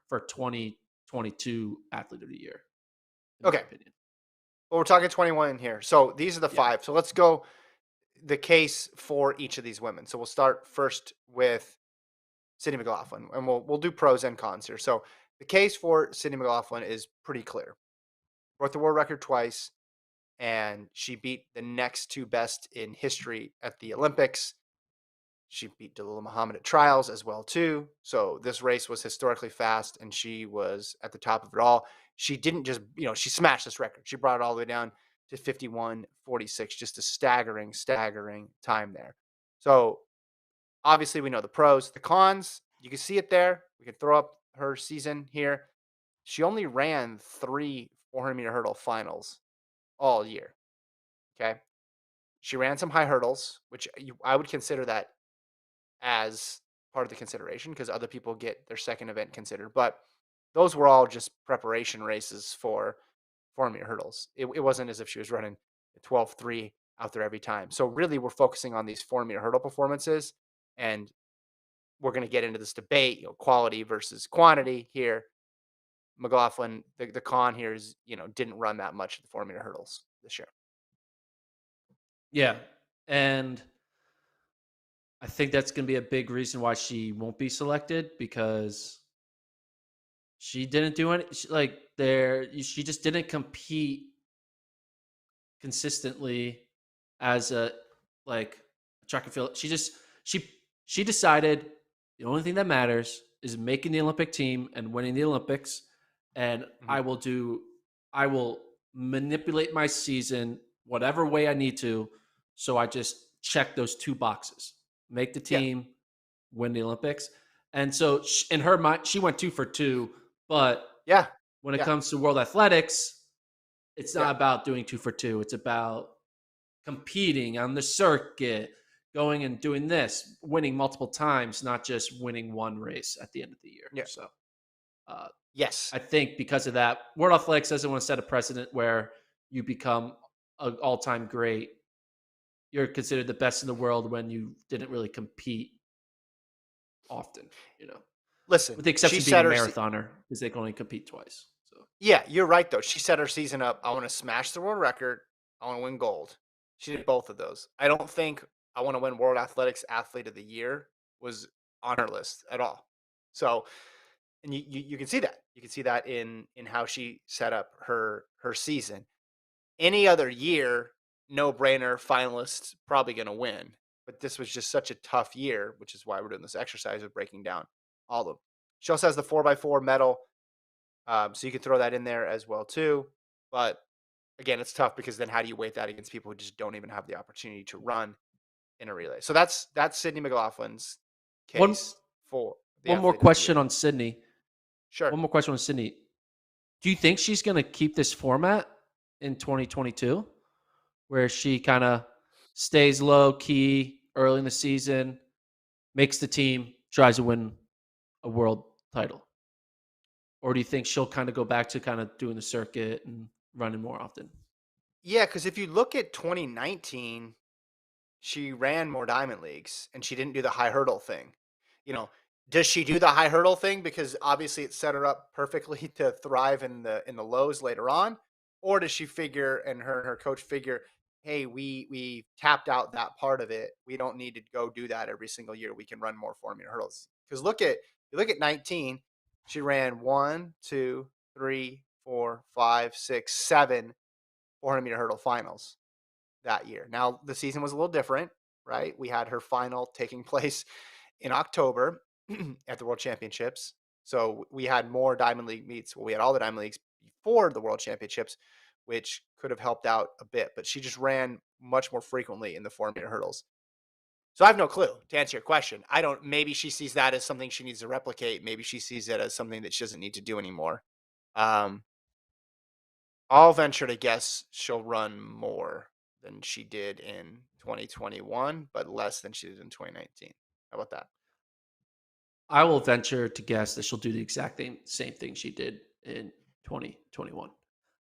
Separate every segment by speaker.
Speaker 1: for 2022 Athlete of the Year, in my
Speaker 2: Okay.
Speaker 1: opinion.
Speaker 2: Well, we're talking 21 here. So these are the
Speaker 1: Yeah.
Speaker 2: 5. So let's go the case for each of these women. So we'll start first with Sydney McLaughlin, and we'll do pros and cons here. So the case for Sydney McLaughlin is pretty clear. Broke the world record twice, and she beat the next 2 best in history at the Olympics. She beat Dalila Muhammad at trials as well too. So this race was historically fast, and she was at the top of it all. She didn't just, she smashed this record. She brought it all the way down to 51:46, just a staggering time there. So obviously we know the pros, the cons. You can see it there. We can throw up her season here. She only ran 3 400-meter hurdle finals all year. Okay. She ran some high hurdles, which I would consider that as part of the consideration because other people get their second event considered. But those were all just preparation races for 400-meter hurdles. It wasn't as if she was running a 12:3 out there every time. So really, we're focusing on these 400-meter hurdle performances, and we're going to get into this debate, quality versus quantity here. McLaughlin, the con here is, didn't run that much at the 400-meter hurdles this year.
Speaker 1: Yeah. And I think that's going to be a big reason why she won't be selected because she didn't do any she just didn't compete consistently as a like track and field. She decided the only thing that matters is making the Olympic team and winning the Olympics, and
Speaker 2: Mhm.
Speaker 1: I will manipulate my season whatever way I need to, so I just check those 2 boxes: make the
Speaker 2: Yeah,
Speaker 1: team, win the Olympics. And so in her mind, she went 2 for 2, but
Speaker 2: yeah,
Speaker 1: when it
Speaker 2: yeah,
Speaker 1: comes to world athletics, it's
Speaker 2: yeah.
Speaker 1: not about doing 2 for 2. It's about competing on the circuit, going and doing this, winning multiple times, not just winning one race at the end of the year.
Speaker 2: Yeah.
Speaker 1: So uh,
Speaker 2: Yes.
Speaker 1: I think because of that, World Athletics doesn't want to set a precedent where you become an all-time great. You're considered the best in the world when you didn't really compete often, you know,
Speaker 2: Listen,
Speaker 1: with the
Speaker 2: she
Speaker 1: exception of being a
Speaker 2: set her.
Speaker 1: marathoner because they can only compete twice. So
Speaker 2: Yeah, you're right though. She set her season up. I want to smash the world record. I want to win gold. She did both of those. I don't think I want to win World Athletics Athlete of the Year was on her list at all. So, and you can see that. You can see that in how she set up her season. Any other year, no brainer finalist probably going to win. But this was just such a tough year, which is why we're doing this exercise of breaking down all of them. She also has the 4x4 medal, so you could throw that in there as well too. But again, it's tough because then how do you weight that against people who just don't even have the opportunity to run in a relay? So that's Sydney McLaughlin's
Speaker 1: one
Speaker 2: case for the
Speaker 1: one more
Speaker 2: athlete of the
Speaker 1: question
Speaker 2: year.
Speaker 1: on Sydney.
Speaker 2: Sure.
Speaker 1: One more question on Sydney. Do you think she's going to keep this format in 2022 where she kind of stays low key early in the season, makes the team, tries to win a world title? Or do you think she'll kind of go back to kind of doing the circuit and running more often?
Speaker 2: Yeah, because if you look at 2019, she ran more diamond leagues and she didn't do the high hurdle thing. You know, does she do the high hurdle thing because obviously it set her up perfectly to thrive in the lows later on? Or does she figure and her coach figure, hey, we tapped out that part of it. We don't need to go do that every single year. We can run more 400-meter hurdles. Because you look at 19, she ran 1, 2, 3, 4, 5, 6, 7 400-meter hurdle finals that year. Now, the season was a little different, right? We had her final taking place in October at the World Championships. So we had more Diamond League meets. Well, we had all the Diamond Leagues before the World Championships, which could have helped out a bit. But she just ran much more frequently in the 400-meter hurdles. So I have no clue to answer your question. I don't, maybe she sees that as something she needs to replicate. Maybe she sees it as something that she doesn't need to do anymore. Um, I'll venture to guess she'll run more than she did in 2021, but less than she did in 2019. How about that?
Speaker 1: I will venture to guess that she'll do the exact same thing she did in 2021.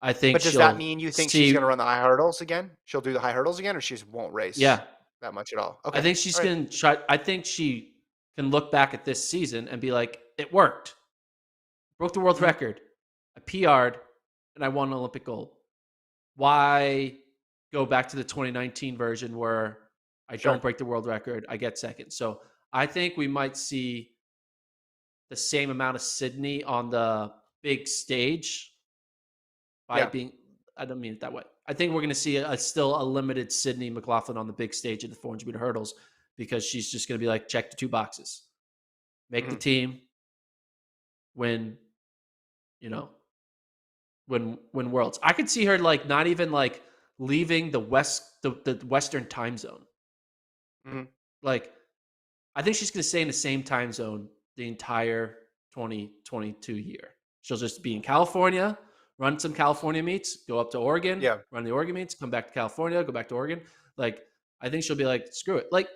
Speaker 1: I think
Speaker 2: But does that
Speaker 1: she'll
Speaker 2: mean you think she's going to
Speaker 1: see,
Speaker 2: run the high hurdles again? She'll do the high hurdles again, or she just won't race
Speaker 1: yeah,
Speaker 2: that much at all?
Speaker 1: I
Speaker 2: Okay.
Speaker 1: think she's
Speaker 2: All right.
Speaker 1: going to try. I think she can look back at this season and be like, it worked. broke the world
Speaker 2: Mhm.
Speaker 1: record. I PR'd and I won an Olympic gold. Why go back to the 2019 version where I don't
Speaker 2: Sure.
Speaker 1: break the world record, I get second? So I think we might see the same amount of Sydney on the big stage by
Speaker 2: Yeah.
Speaker 1: being. I don't mean it that way. I think we're going to see still a limited Sydney McLaughlin on the big stage at the 400 meter hurdles because she's just going to be like, check the two boxes, make the
Speaker 2: Mhm.
Speaker 1: team, win, you know, win worlds. I could see her like not even like leaving the Western time zone.
Speaker 2: Mhm.
Speaker 1: Like I think she's going to stay in the same time zone the entire 2022 year. She'll just be in California, run some California meets, go up to Oregon,
Speaker 2: Yeah.
Speaker 1: run the Oregon meets, come back to California, go back to Oregon. Like, I think she'll be like, screw it. Like,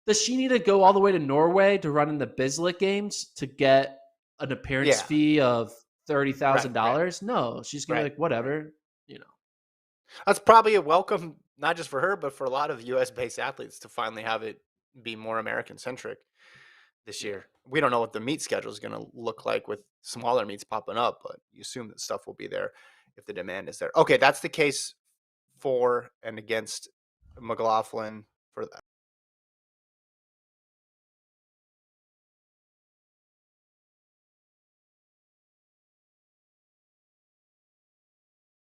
Speaker 1: does she need to go all the way to Norway to run in the Bislett games to get an appearance
Speaker 2: Yeah.
Speaker 1: fee of thirty
Speaker 2: Right,
Speaker 1: thousand
Speaker 2: right,
Speaker 1: dollars? No, she's gonna be
Speaker 2: right,
Speaker 1: like,
Speaker 2: right.
Speaker 1: whatever, you know.
Speaker 2: That's probably a welcome, not just for her, but for a lot of US-based athletes to finally have it be more American-centric this
Speaker 1: Yeah.
Speaker 2: year. We don't know what the meet schedule is gonna look like with smaller meets popping up, but you assume that stuff will be there if the demand is there. Okay, that's the case for and against McLaughlin for